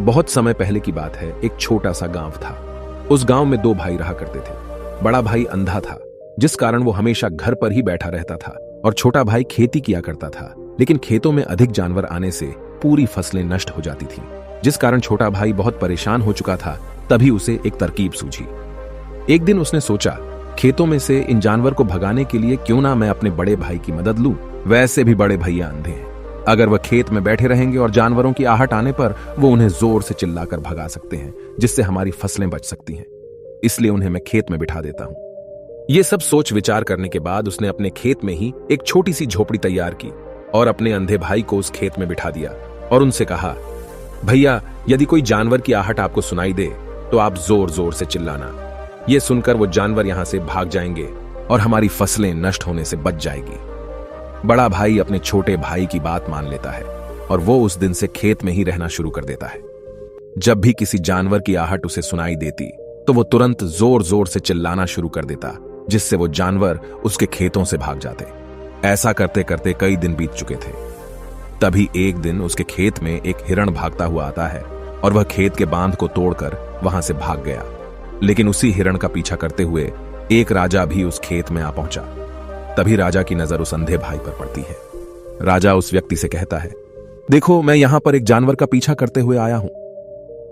बहुत समय पहले की बात है। एक छोटा सा गांव था। उस गांव में दो भाई रहा करते थे। बड़ा भाई अंधा था, जिस कारण वो हमेशा घर पर ही बैठा रहता था, और छोटा भाई खेती किया करता था। लेकिन खेतों में अधिक जानवर आने से पूरी फसलें नष्ट हो जाती थीं, जिस कारण छोटा भाई बहुत परेशान हो चुका था। तभी उसे एक तरकीब सूझी। एक दिन उसने सोचा, खेतों में से इन जानवर को भगाने के लिए क्यों ना मैं अपने बड़े भाई की मदद लूं। वैसे भी बड़े भैया अंधे हैं। अगर वह खेत में बैठे रहेंगे और जानवरों की आहट आने पर वो उन्हें जोर से चिल्लाकर भगा सकते हैं, जिससे हमारी फसलें बच सकती हैं। इसलिए उन्हें मैं खेत में बिठा देता हूं। ये सब सोच विचार करने के बाद उसने अपने खेत में ही एक छोटी सी झोपड़ी तैयार की और अपने अंधे भाई को उस खेत में बिठा दिया और उनसे कहा, भैया, यदि कोई जानवर की आहट आपको सुनाई दे तो आप जोर जोर से चिल्लाना। ये सुनकर वो जानवर यहां से भाग जाएंगे और हमारी फसलें नष्ट होने से बच जाएगी। बड़ा भाई अपने छोटे भाई की बात मान लेता है और वो उस दिन से खेत में ही रहना शुरू कर देता है। जब भी किसी जानवर की आहट उसे सुनाई देती तो वो तुरंत जोर जोर से चिल्लाना शुरू कर देता, जिससे वो जानवर उसके खेतों से भाग जाते। ऐसा करते करते कई दिन बीत चुके थे। तभी एक दिन उसके खेत में एक हिरण भागता हुआ आता है और वह खेत के बांध को तोड़कर वहां से भाग गया। लेकिन उसी हिरण का पीछा करते हुए एक राजा भी उस खेत में आ पहुंचा। तभी राजा की नजर उस अंधे भाई पर पड़ती है। राजा उस व्यक्ति से कहता है, देखो, मैं यहां पर एक जानवर का पीछा करते हुए आया हूं।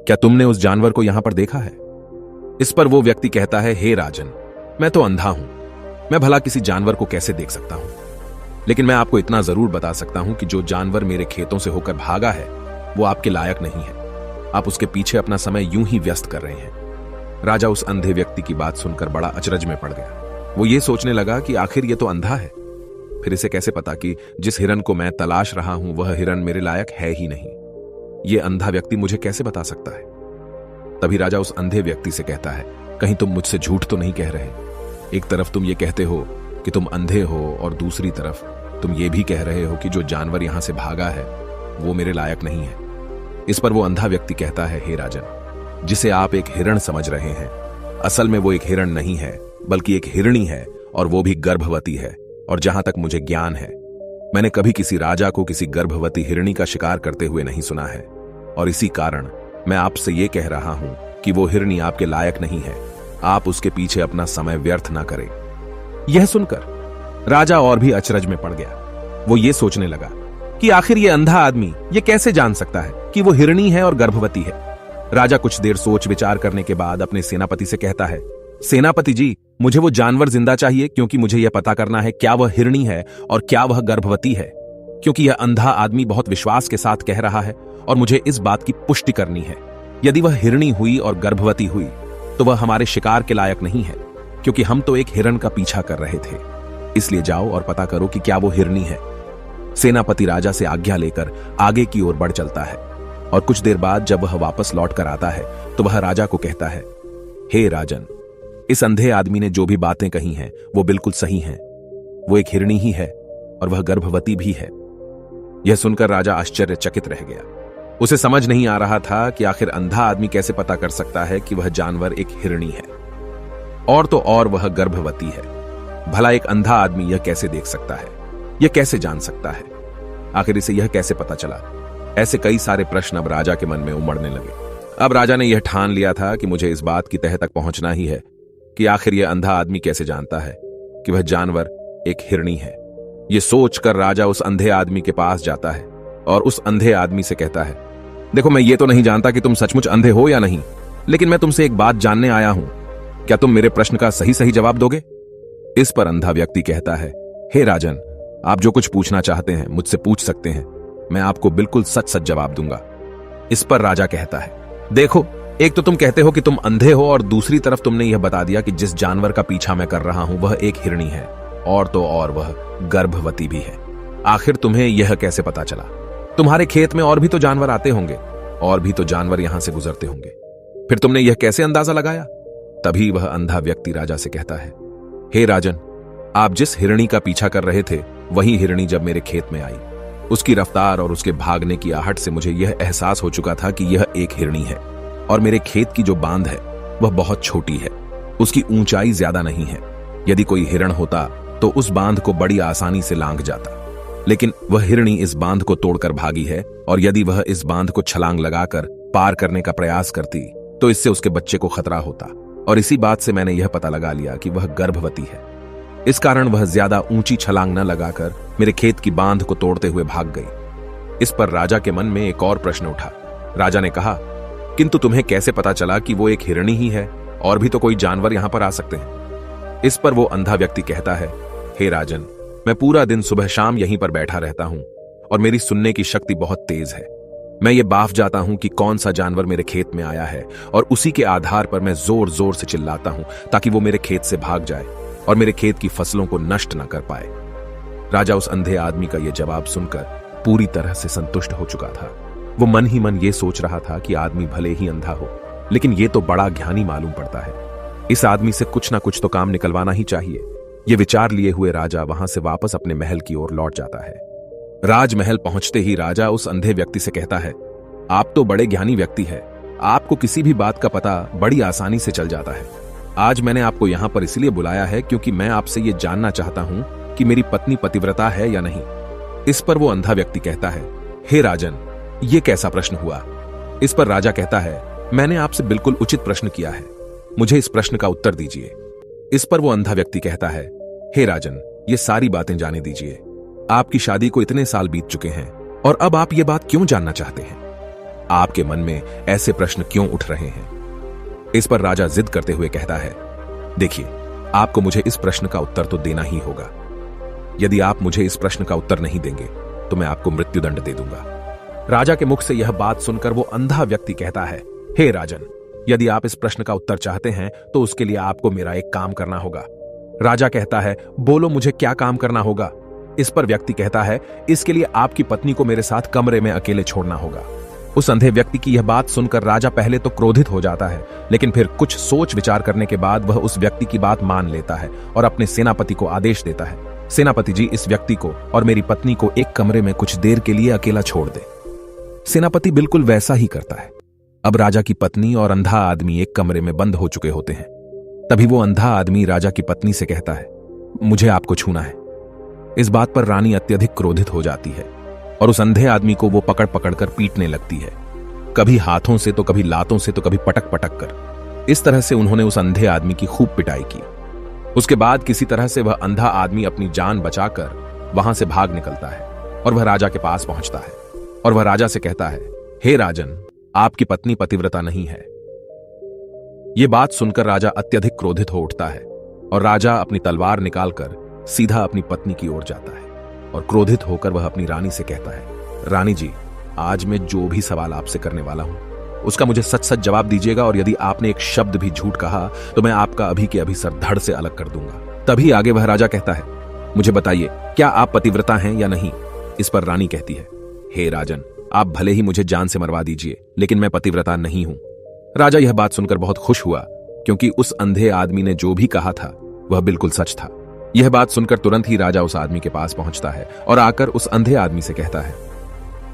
क्या तुमने उस जानवर को यहां पर देखा है? इस पर वो व्यक्ति कहता है, हे राजन, मैं तो अंधा हूं। मैं भला किसी जानवर को कैसे देख सकता हूं? लेकिन मैं आपको इतना जरूर बता सकता हूं कि जो जानवर मेरे खेतों से होकर भागा है वो आपके लायक नहीं है। आप उसके पीछे अपना समय यूं ही व्यस्त कर रहे हैं। राजा उस अंधे व्यक्ति की बात सुनकर बड़ा अचरज में पड़ गया। वो ये सोचने लगा कि आखिर ये तो अंधा है, फिर इसे कैसे पता कि जिस हिरन को मैं तलाश रहा हूं वह हिरन मेरे लायक है ही नहीं। ये अंधा व्यक्ति मुझे कैसे बता सकता है? तभी राजा उस अंधे व्यक्ति से कहता है, कहीं तुम मुझसे झूठ तो नहीं कह रहे? एक तरफ तुम ये कहते हो कि तुम अंधे हो और दूसरी तरफ तुम ये भी कह रहे हो कि जो जानवर यहां से भागा है वो मेरे लायक नहीं है। इस पर वो अंधा व्यक्ति कहता है, हे राजन, जिसे आप एक हिरण समझ रहे हैं, असल में वो एक हिरण नहीं है बल्कि एक हिरणी है, और वो भी गर्भवती है। और जहां तक मुझे ज्ञान है, मैंने कभी किसी राजा को किसी गर्भवती हिरणी का शिकार करते हुए नहीं सुना है। और इसी कारण मैं आपसे ये कह रहा हूं कि वो हिरणी आपके लायक नहीं है। आप उसके पीछे अपना समय व्यर्थ ना करें। यह सुनकर राजा और भी अचरज में पड़ गया। वो ये सोचने लगा कि आखिर ये अंधा आदमी ये कैसे जान सकता है कि वो हिरणी है और गर्भवती है। राजा कुछ देर सोच विचार करने के बाद अपने सेनापति से कहता है, सेनापति जी, मुझे वो जानवर जिंदा चाहिए, क्योंकि मुझे यह पता करना है क्या वह हिरणी है और क्या वह गर्भवती है। क्योंकि यह अंधा आदमी बहुत विश्वास के साथ कह रहा है और मुझे इस बात की पुष्टि करनी है। यदि वह हिरणी हुई और गर्भवती हुई तो वह हमारे शिकार के लायक नहीं है, क्योंकि हम तो एक हिरण का पीछा कर रहे थे। इसलिए जाओ और पता करो कि क्या वो हिरणी है। सेनापति राजा से आज्ञा लेकर आगे की ओर बढ़ चलता है और कुछ देर बाद जब वह वापस लौट कर आता है तो वह राजा को कहता है, हे राजन, इस अंधे आदमी ने जो भी बातें कही हैं वो बिल्कुल सही हैं। वो एक हिरणी ही है और वह गर्भवती भी है। यह सुनकर राजा आश्चर्यचकित रह गया। उसे समझ नहीं आ रहा था कि आखिर अंधा आदमी कैसे पता कर सकता है कि वह जानवर एक हिरणी है, और तो और वह गर्भवती है। भला एक अंधा आदमी यह कैसे देख सकता है? यह कैसे जान सकता है? आखिर इसे यह कैसे पता चला? ऐसे कई सारे प्रश्न अब राजा के मन में उमड़ने लगे। अब राजा ने यह ठान लिया था कि मुझे इस बात की तह तक पहुंचना ही है कि आखिर यह अंधा आदमी कैसे जानता है कि वह जानवर एक हिरणी है। यह सोचकर राजा उस अंधे आदमी के पास जाता है और उस अंधे आदमी से कहता है, देखो, मैं ये तो नहीं जानता कि तुम सचमुच अंधे हो या नहीं, लेकिन मैं तुमसे एक बात जानने आया हूं। क्या तुम मेरे प्रश्न का सही सही जवाब दोगे? इस पर अंधा व्यक्ति कहता है, हे राजन, आप जो कुछ पूछना चाहते हैं मुझसे पूछ सकते हैं। मैं आपको बिल्कुल सच सच जवाब दूंगा। इस पर राजा कहता है, देखो, एक तो तुम कहते हो कि तुम अंधे हो और दूसरी तरफ तुमने यह बता दिया कि जिस जानवर का पीछा मैं कर रहा हूं वह एक हिरणी है, और तो और वह गर्भवती भी है। आखिर तुम्हें यह कैसे पता चला? तुम्हारे खेत में और भी तो जानवर आते होंगे, और भी तो जानवर यहां से गुजरते होंगे, फिर तुमने यह कैसे अंदाजा लगाया? तभी वह अंधा व्यक्ति राजा से कहता है, हे राजन, आप जिस हिरणी का पीछा कर रहे थे वही हिरणी जब मेरे खेत में आई, उसकी रफ्तार और उसके भागने की आहट से मुझे यह एहसास हो चुका था कि यह एक हिरणी है। और मेरे खेत की जो बांध है वह बहुत छोटी है, उसकी ऊंचाई ज्यादा नहीं है। यदि कोई हिरण होता तो उस बांध को बड़ी आसानी से लांघ जाता, लेकिन वह हिरणी इस बांध को तोड़कर भागी है, और यदि वह इस बांध को छलांग लगाकर पार करने का प्रयास करती तो इससे उसके बच्चे को खतरा होता, और इसी बात से मैंने यह पता लगा लिया कि वह गर्भवती है। इस कारण वह ज्यादा ऊंची छलांग न लगाकर मेरे खेत की बांध को तोड़ते हुए भाग गई। इस पर राजा के मन में एक और प्रश्न उठा। राजा ने कहा, किंतु तुम्हें कैसे पता चला कि वो एक हिरणी ही है? और भी तो कोई जानवर यहां पर आ सकते हैं। इस पर वो अंधा व्यक्ति कहता है, हे राजन, मैं पूरा दिन सुबह शाम यहीं पर बैठा रहता हूं और मेरी सुनने की शक्ति बहुत तेज है। मैं ये बाफ जाता हूं कि कौन सा जानवर मेरे खेत में आया है, और उसी के आधार पर मैं जोर जोर से चिल्लाता हूं ताकि वो मेरे खेत से भाग जाए और मेरे खेत की फसलों को नष्ट न कर पाए। राजा उस अंधे आदमी का यह जवाब सुनकर पूरी तरह से संतुष्ट हो चुका था। वो मन ही मन ये सोच रहा था कि आदमी भले ही अंधा हो, लेकिन ये तो बड़ा ज्ञानी मालूम पड़ता है। इस आदमी से कुछ ना कुछ तो काम निकलवाना ही चाहिए। ये विचार लिए हुए राजा वहां से वापस अपने महल की ओर लौट जाता है। राजमहल पहुंचते ही राजा उस अंधे व्यक्ति से कहता है, आप तो बड़े ज्ञानी व्यक्ति है, आपको किसी भी बात का पता बड़ी आसानी से चल जाता है। आज मैंने आपको यहां पर इसलिए बुलाया है क्योंकि मैं आपसे ये जानना चाहता हूं कि मेरी पत्नी पतिव्रता है या नहीं। इस पर वो अंधा व्यक्ति कहता है, हे राजन, ये कैसा प्रश्न हुआ? इस पर राजा कहता है, मैंने आपसे बिल्कुल उचित प्रश्न किया है, मुझे इस प्रश्न का उत्तर दीजिए। इस पर वो अंधा व्यक्ति कहता है, हे राजन, ये सारी बातें जाने दीजिए। आपकी शादी को इतने साल बीत चुके हैं और अब आप ये बात क्यों जानना चाहते हैं? आपके मन में ऐसे प्रश्न क्यों उठ रहे हैं? इस पर राजा जिद करते हुए कहता है, देखिए, आपको मुझे इस प्रश्न का उत्तर तो देना ही होगा। यदि आप मुझे इस प्रश्न का उत्तर नहीं देंगे तो मैं आपको मृत्युदंड दे दूंगा। राजा के मुख से यह बात सुनकर वो अंधा व्यक्ति कहता है, हे राजन, यदि आप इस प्रश्न का उत्तर चाहते हैं तो उसके लिए आपको मेरा एक काम करना होगा। राजा कहता है, बोलो, मुझे क्या काम करना होगा? इस पर व्यक्ति कहता है, इसके लिए आपकी पत्नी को मेरे साथ कमरे में अकेले छोड़ना होगा। उस अंधे व्यक्ति की यह बात सुनकर राजा पहले तो क्रोधित हो जाता है, लेकिन फिर कुछ सोच विचार करने के बाद वह उस व्यक्ति की बात मान लेता है और अपने सेनापति को आदेश देता है, सेनापति जी, इस व्यक्ति को और मेरी पत्नी को एक कमरे में कुछ देर के लिए अकेला छोड़ दे। सेनापति बिल्कुल वैसा ही करता है। अब राजा की पत्नी और अंधा आदमी एक कमरे में बंद हो चुके होते हैं। तभी वो अंधा आदमी राजा की पत्नी से कहता है, मुझे आपको छूना है। इस बात पर रानी अत्यधिक क्रोधित हो जाती है और उस अंधे आदमी को वो पकड़ पकड़ कर पीटने लगती है, कभी हाथों से तो कभी लातों से तो कभी पटक पटक कर। इस तरह से उन्होंने उस अंधे आदमी की खूब पिटाई की। उसके बाद किसी तरह से वह अंधा आदमी अपनी जान बचाकर वहां से भाग निकलता है और वह राजा के पास पहुंचता है और वह राजा से कहता है, हे राजन, आपकी पत्नी पतिव्रता नहीं है। यह बात सुनकर राजा अत्यधिक क्रोधित हो उठता है और राजा अपनी तलवार निकालकर सीधा अपनी पत्नी की ओर जाता है और क्रोधित होकर वह अपनी रानी से कहता है, रानी जी, आज मैं जो भी सवाल आपसे करने वाला हूं उसका मुझे सच सच जवाब दीजिएगा, और यदि आपने एक शब्द भी झूठ कहा तो मैं आपका अभी के अभी सर धड़ से अलग कर दूंगा। तभी आगे वह राजा कहता है, मुझे बताइए, क्या आप पतिव्रता हैं या नहीं? इस पर रानी कहती है, हे राजन, आप भले ही मुझे जान से मरवा दीजिए, लेकिन मैं पतिव्रता नहीं हूं। राजा यह बात सुनकर बहुत खुश हुआ, क्योंकि उस अंधे आदमी ने जो भी कहा था वह बिल्कुल सच था। यह बात सुनकर तुरंत ही राजा उस आदमी के पास पहुंचता है और आकर उस अंधे आदमी से कहता है,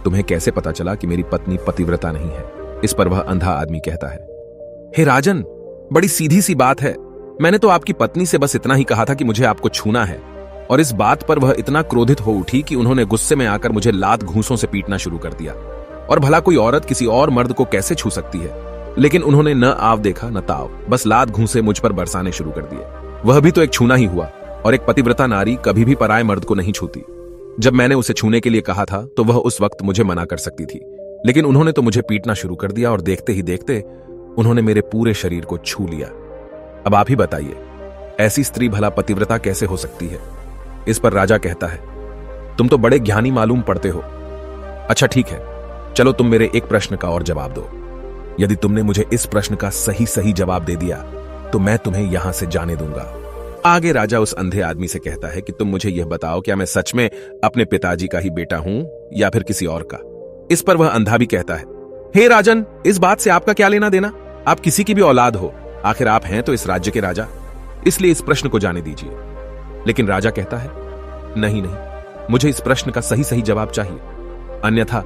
तुम्हें कैसे पता चला कि मेरी पत्नी पतिव्रता नहीं है? इस पर वह अंधा आदमी कहता है, हे राजन, बड़ी सीधी सी बात है, मैंने तो आपकी पत्नी से बस इतना ही कहा था कि मुझे आपको छूना है, और इस बात पर वह इतना क्रोधित हो उठी कि उन्होंने गुस्से में आकर मुझे लात घूंसों से पीटना शुरू कर दिया। और भला कोई औरत किसी और मर्द को कैसे छू सकती है? लेकिन उन्होंने न आव देखा न ताव, बस लात घूंसे मुझ पर बरसाने शुरू कर दिए। वह भी तो एक छूना ही हुआ, और एक पतिव्रता नारी कभी भी पराये मर्द को नहीं छूती। जब मैंने उसे छूने के लिए कहा था तो वह उस वक्त मुझे मना कर सकती थी, लेकिन उन्होंने तो मुझे पीटना शुरू कर दिया और देखते ही देखते उन्होंने मेरे पूरे शरीर को छू लिया। अब आप ही बताइए, ऐसी स्त्री भला पतिव्रता कैसे हो सकती है? इस पर राजा कहता है, तुम तो बड़े ज्ञानी मालूम पड़ते हो। अच्छा ठीक है, चलो तुम मेरे एक प्रश्न का और जवाब दो। यदि तुमने मुझे इस प्रश्न का सही सही जवाब दे दिया तो मैं तुम्हें यहां से जाने दूंगा। आगे राजा उस अंधे आदमी से कहता है कि तुम मुझे यह बताओ, क्या मैं सच में अपने पिताजी का ही बेटा हूं या फिर किसी और का? इस पर वह अंधा भी कहता है, हे राजन, इस बात से आपका क्या लेना देना? आप किसी की भी औलाद हो, आखिर आप हैं तो इस राज्य के राजा, इसलिए इस प्रश्न को जाने दीजिए। लेकिन राजा कहता है, नहीं नहीं, मुझे इस प्रश्न का सही सही जवाब चाहिए, अन्यथा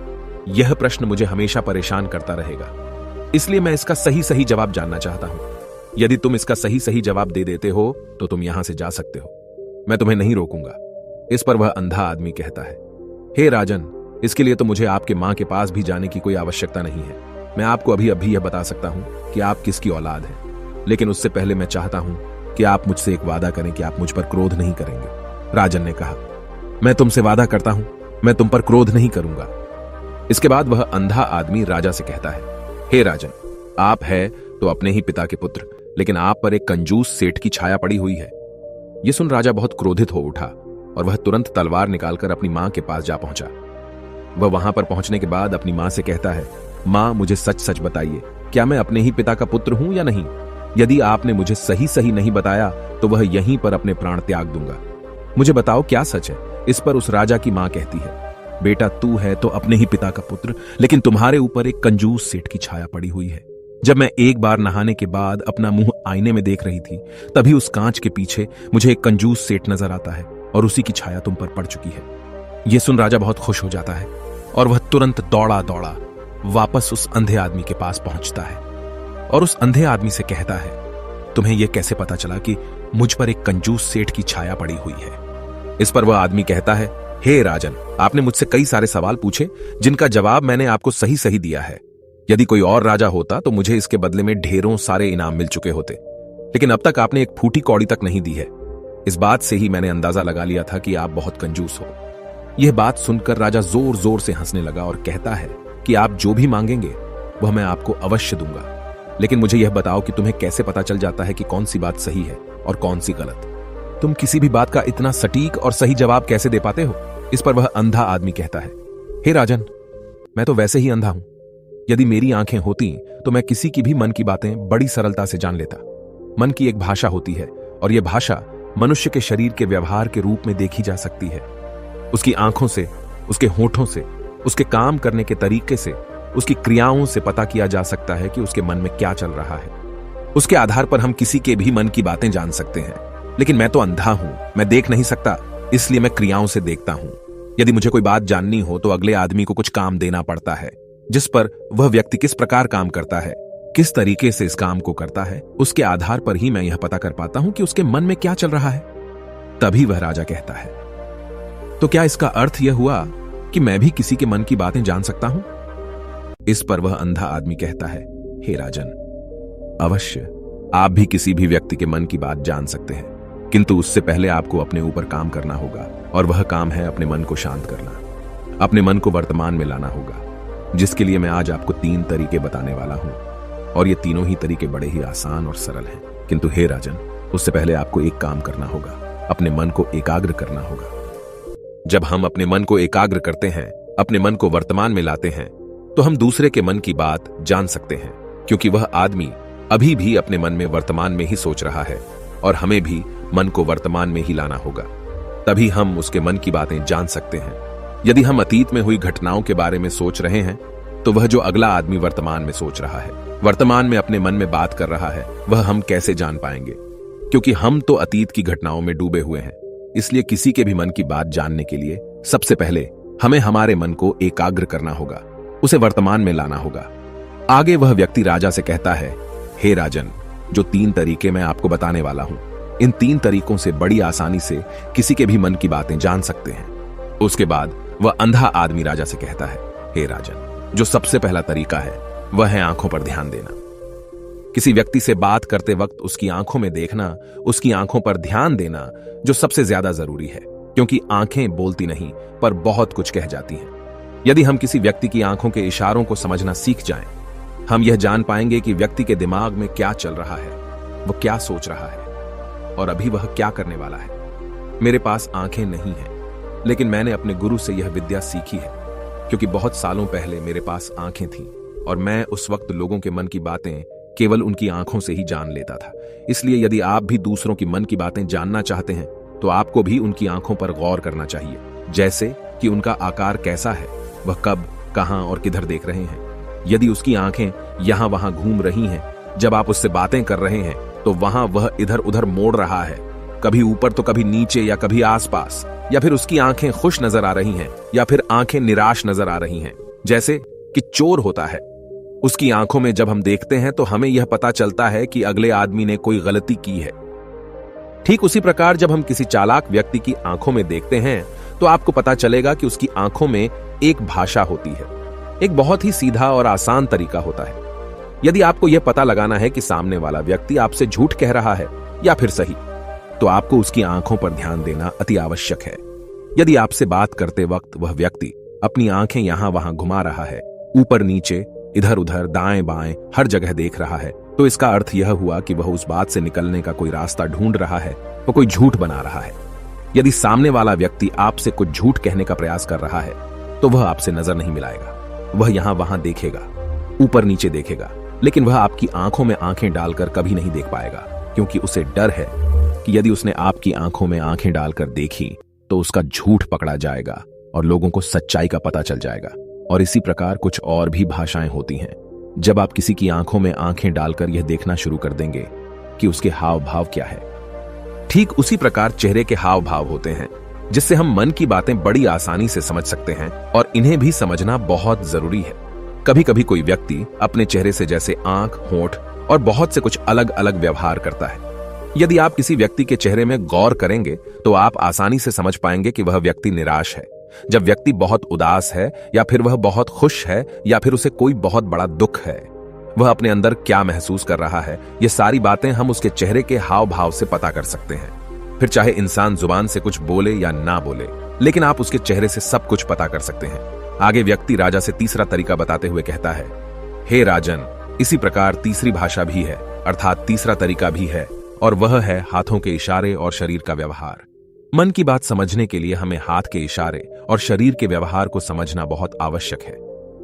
यह प्रश्न मुझे हमेशा परेशान करता रहेगा। इसलिए मैं इसका सही सही जवाब जानना चाहता हूं। यदि तुम इसका सही सही जवाब दे देते हो तो तुम यहां से जा सकते हो, मैं तुम्हें नहीं रोकूंगा। इस पर वह अंधा आदमी कहता है, हे राजन, इसके लिए तो मुझे आपके मां के पास भी जाने की कोई आवश्यकता नहीं है। मैं आपको अभी अभी यह बता सकता हूं कि आप किसकी औलाद हैं, लेकिन उससे पहले मैं चाहता हूं कि आप मुझसे एक वादा करें कि आप मुझ पर क्रोध नहीं करेंगे। राजन ने कहा, मैं तुमसे वादा करता हूं, मैं तुम पर क्रोध नहीं करूंगा। इसके बाद वह अंधा आदमी राजा से कहता है, हे राजन, आप है तो अपने ही पिता के पुत्र, लेकिन आप पर एक कंजूस सेठ की छाया पड़ी हुई है। यह सुन राजा बहुत क्रोधित हो उठा और वह तुरंत तलवार निकालकर अपनी मां के पास जा पहुंचा। वह वहां पर पहुंचने के बाद अपनी मां से कहता है, मां, मुझे सच सच बताइए, क्या मैं अपने ही पिता का पुत्र हूं या नहीं? यदि आपने मुझे सही सही नहीं बताया तो वह यहीं पर अपने प्राण त्याग दूंगा। मुझे बताओ क्या सच है? इस पर उस राजा की मां कहती है, बेटा, तू है तो अपने ही पिता का पुत्र, लेकिन तुम्हारे ऊपर एक कंजूस सेठ की छाया पड़ी हुई है। जब मैं एक बार नहाने के बाद अपना मुंह आईने में देख रही थी, तभी उस कांच के पीछे मुझे एक कंजूस सेठ नजर आता है और उसी की छाया तुम पर पड़ चुकी है। यह सुन राजा बहुत खुश हो जाता है और वह तुरंत दौड़ा दौड़ा वापस उस अंधे आदमी के पास पहुंचता है और उस अंधे आदमी से कहता है, तुम्हें यह कैसे पता चला कि मुझ पर एक कंजूस सेठ की छाया पड़ी हुई है? इस पर वह आदमी कहता है, हे राजन, आपने मुझसे कई सारे सवाल पूछे जिनका जवाब मैंने आपको सही सही दिया है। यदि कोई और राजा होता तो मुझे इसके बदले में ढेरों सारे इनाम मिल चुके होते, लेकिन अब तक आपने एक फूटी कौड़ी तक नहीं दी है। इस बात से ही मैंने अंदाजा लगा लिया था कि आप बहुत कंजूस हो। यह बात सुनकर राजा जोर जोर से हंसने लगा और कहता है कि आप जो भी मांगेंगे वह मैं आपको अवश्य दूंगा, लेकिन मुझे यह बताओ कि तुम्हें कैसे पता चल जाता है कि कौन सी बात सही है और कौन सी गलत? तुम किसी भी बात का इतना सटीक और सही जवाब कैसे दे पाते हो? इस पर वह अंधा आदमी कहता है, हे राजन, मैं तो वैसे ही अंधा हूं। यदि मेरी आंखें होती तो मैं किसी की भी मन की बातें बड़ी सरलता से जान लेता। मन की एक भाषा होती है और यह भाषा मनुष्य के शरीर के व्यवहार के रूप में देखी जा सकती है। उसकी आंखों से, उसके होठों से, उसके काम करने के तरीके से, उसकी क्रियाओं से पता किया जा सकता है कि उसके मन में क्या चल रहा है। उसके आधार पर हम किसी के भी मन की बातें जान सकते हैं, लेकिन मैं तो अंधा हूं, मैं देख नहीं सकता, इसलिए मैं क्रियाओं से देखता हूं। यदि मुझे कोई बात जाननी हो तो अगले आदमी को कुछ काम देना पड़ता है, जिस पर वह व्यक्ति किस प्रकार काम करता है, किस तरीके से इस काम को करता है, उसके आधार पर ही मैं यह पता कर पाता हूं कि उसके मन में क्या चल रहा है। तभी वह राजा कहता है, तो क्या इसका अर्थ यह हुआ कि मैं भी किसी के मन की बातें जान सकता हूं? इस पर वह अंधा आदमी कहता है, हे राजन, अवश्य आप भी किसी भी व्यक्ति के मन की बात जान सकते हैं, किंतु उससे पहले आपको अपने ऊपर काम करना होगा, और वह काम है अपने मन को शांत करना, अपने मन को वर्तमान में लाना होगा, जिसके लिए मैं आज आपको 3 तरीके बताने वाला हूं, और ये तीनों ही तरीके बड़े ही आसान और सरल हैं। किंतु हे राजन, उससे पहले आपको एक काम करना होगा, अपने मन को एकाग्र करना होगा। जब हम अपने मन को एकाग्र करते हैं, अपने मन को वर्तमान में लाते हैं, तो हम दूसरे के मन की बात जान सकते हैं, क्योंकि वह आदमी अभी भी अपने मन में वर्तमान में ही सोच रहा है, और हमें भी मन को वर्तमान में ही लाना होगा, तभी हम उसके मन की बातें जान सकते हैं। यदि हम अतीत में हुई घटनाओं के बारे में सोच रहे हैं, तो वह जो अगला आदमी वर्तमान में सोच रहा है, वर्तमान में अपने मन में बात कर रहा है, वह हम कैसे जान पाएंगे? क्योंकि हम तो अतीत की घटनाओं में डूबे हुए हैं। इसलिए किसी के भी मन की बात जानने के लिए सबसे पहले हमें हमारे मन को एकाग्र करना होगा, उसे वर्तमान में लाना होगा। आगे वह व्यक्ति राजा से कहता है, हे राजन, जो 3 तरीके मैं आपको बताने वाला हूं, इन 3 तरीकों से बड़ी आसानी से किसी के भी मन की बातें जान सकते हैं। उसके बाद वह अंधा आदमी राजा से कहता है, हे राजन, जो सबसे पहला तरीका है वह है आंखों पर ध्यान देना। किसी व्यक्ति से बात करते वक्त उसकी आंखों में देखना, उसकी आंखों पर ध्यान देना जो सबसे ज्यादा जरूरी है, क्योंकि आंखें बोलती नहीं पर बहुत कुछ कह जाती हैं। यदि हम किसी व्यक्ति की आंखों के इशारों को समझना सीख जाएं, हम यह जान पाएंगे कि व्यक्ति के दिमाग में क्या चल रहा है, वह क्या सोच रहा है और अभी वह क्या करने वाला है। मेरे पास आंखें नहीं हैं, लेकिन मैंने अपने गुरु से यह विद्या सीखी है, क्योंकि बहुत सालों पहले मेरे पास आंखें थीं और मैं उस वक्त लोगों के मन की बातें केवल उनकी आंखों से ही जान लेता था। इसलिए यदि आप भी दूसरों की मन की बातें जानना चाहते हैं, तो आपको भी उनकी आंखों पर गौर करना चाहिए, जैसे कि उनका आकार कैसा है, वह कब, कहां और किधर देख रहे हैं। यदि उसकी आंखें यहां वहां घूम रही हैं, जब आप उससे बातें कर रहे हैं, तो वहां वह इधर उधर मोड़ रहा है, कभी ऊपर तो कभी नीचे या कभी आसपास, या फिर उसकी आंखें खुश नजर आ रही हैं या फिर आंखें निराश नजर आ रही हैं, जैसे कि चोर होता है। उसकी आंखों में जब हम देखते हैं तो हमें यह पता चलता है कि अगले आदमी ने कोई गलती की है। ठीक उसी प्रकार जब हम किसी चालाक व्यक्ति की आंखों में देखते हैं, तो आपको पता चलेगा कि उसकी आंखों में एक भाषा होती है। एक बहुत ही सीधा और आसान तरीका होता है। यदि आपको यह पता लगाना है कि सामने वाला व्यक्ति आपसे झूठ कह रहा है या फिर सही, तो आपको उसकी आंखों पर ध्यान देना अति आवश्यक है। यदि आपसे बात करते वक्त वह व्यक्ति अपनी आंखें यहां वहां घुमा रहा है, ऊपर नीचे, इधर उधर, दाएं बाएं, हर जगह देख रहा है, तो इसका अर्थ यह हुआ कि वह उस बात से निकलने का कोई रास्ता ढूंढ रहा है, वह कोई झूठ बना रहा है। यदि सामने वाला व्यक्ति आपसे कुछ झूठ कहने का प्रयास कर रहा है, तो वह आपसे नजर नहीं मिलाएगा। वह यहां वहां देखेगा, ऊपर नीचे देखेगा, लेकिन वह आपकी आंखों में आंखें डालकर कभी नहीं देख पाएगा, क्योंकि उसे डर है कि यदि उसने आपकी आंखों में आंखें डालकर देखी तो उसका झूठ पकड़ा जाएगा और लोगों को सच्चाई का पता चल जाएगा। और इसी प्रकार कुछ और भी भाषाएं होती हैं। जब आप किसी की आंखों में आंखें डालकर यह देखना शुरू कर देंगे कि उसके हाव भाव क्या है, ठीक उसी प्रकार चेहरे के हाव भाव होते हैं, जिससे हम मन की बातें बड़ी आसानी से समझ सकते हैं और इन्हें भी समझना बहुत जरूरी है। कभी कभी कोई व्यक्ति अपने चेहरे से जैसे आंख, होंठ और बहुत से कुछ अलग अलग व्यवहार करता है। यदि आप किसी व्यक्ति के चेहरे में गौर करेंगे तो आप आसानी से समझ पाएंगे कि वह व्यक्ति निराश है, जब व्यक्ति बहुत उदास है, या फिर वह बहुत खुश है, या फिर उसे कोई बहुत बड़ा दुख है। वह अपने अंदर क्या महसूस कर रहा है, ये सारी बातें हम उसके चेहरे के हाव भाव से पता कर सकते हैं। फिर चाहे इंसान जुबान से कुछ बोले या ना बोले, लेकिन आप उसके चेहरे से सब कुछ पता कर सकते हैं। आगे व्यक्ति राजा से तीसरा तरीका बताते हुए कहता है, हे राजन, इसी प्रकार तीसरी भाषा भी है, अर्थात तीसरा तरीका भी है, और वह है हाथों के इशारे और शरीर का व्यवहार। मन की बात समझने के लिए हमें हाथ के इशारे और शरीर के व्यवहार को समझना बहुत आवश्यक है।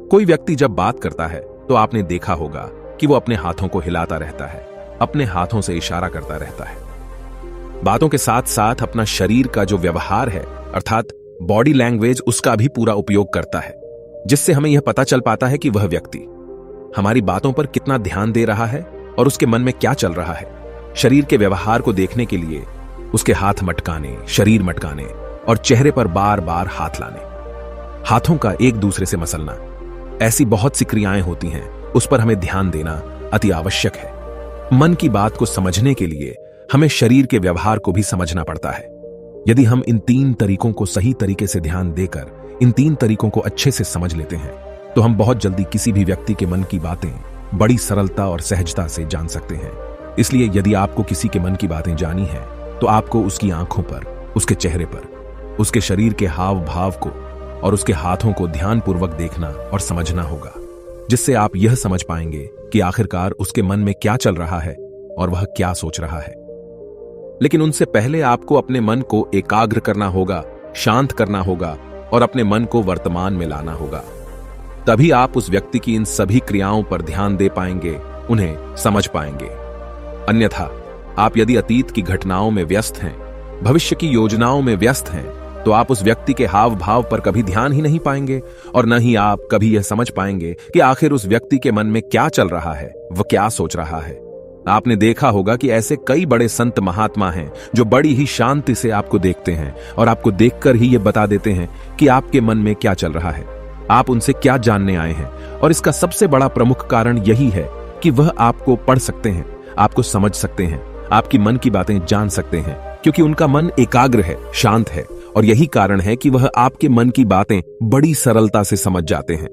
कोई व्यक्ति जब बात करता है तो आपने देखा होगा कि वो अपने हाथों को हिलाता रहता है, अपने हाथों से इशारा करता रहता है। बातों के साथ साथ अपना शरीर का जो व्यवहार है, अर्थात बॉडी लैंग्वेज, उसका भी पूरा उपयोग करता है, जिससे हमें यह पता चल पाता है कि वह व्यक्ति हमारी बातों पर कितना ध्यान दे रहा है और उसके मन में क्या चल रहा है। शरीर के व्यवहार को देखने के लिए उसके हाथ मटकाने, शरीर मटकाने और चेहरे पर बार बार हाथ लाने, हाथों का एक दूसरे से मसलना, ऐसी बहुत सी क्रियाएं होती हैं, उस पर हमें ध्यान देना अति आवश्यक है। मन की बात को समझने के लिए हमें शरीर के व्यवहार को भी समझना पड़ता है। यदि हम इन तीन तरीकों को सही तरीके से ध्यान देकर इन तीन तरीकों को अच्छे से समझ लेते हैं, तो हम बहुत जल्दी किसी भी व्यक्ति के मन की बातें बड़ी सरलता और सहजता से जान सकते हैं। इसलिए यदि आपको किसी के मन की बातें जानी है, तो आपको उसकी आंखों पर, उसके चेहरे पर, उसके शरीर के हाव भाव को और उसके हाथों को ध्यानपूर्वक देखना और समझना होगा, जिससे आप यह समझ पाएंगे कि आखिरकार उसके मन में क्या चल रहा है और वह क्या सोच रहा है। लेकिन उनसे पहले आपको अपने मन को एकाग्र करना होगा, शांत करना होगा और अपने मन को वर्तमान में लाना होगा। तभी आप उस व्यक्ति की इन सभी क्रियाओं पर ध्यान दे पाएंगे, उन्हें समझ पाएंगे। अन्यथा आप यदि अतीत की घटनाओं में व्यस्त हैं, भविष्य की योजनाओं में व्यस्त हैं, तो आप उस व्यक्ति के हाव भाव पर कभी ध्यान ही नहीं पाएंगे और न ही आप कभी यह समझ पाएंगे कि आखिर उस व्यक्ति के मन में क्या चल रहा है, वह क्या सोच रहा है। आपने देखा होगा कि ऐसे कई बड़े संत महात्मा हैं जो बड़ी ही शांति से आपको देखते हैं और आपको देखकर ही ये बता देते हैं कि आपके मन में क्या चल रहा है, आप उनसे क्या जानने आए हैं। और इसका सबसे बड़ा प्रमुख कारण यही है कि वह आपको पढ़ सकते हैं, आपको समझ सकते हैं, आपकी मन की बातें जान सकते हैं, क्योंकि उनका मन एकाग्र है, शांत है, और यही कारण है कि वह आपके मन की बातें बड़ी सरलता से समझ जाते हैं।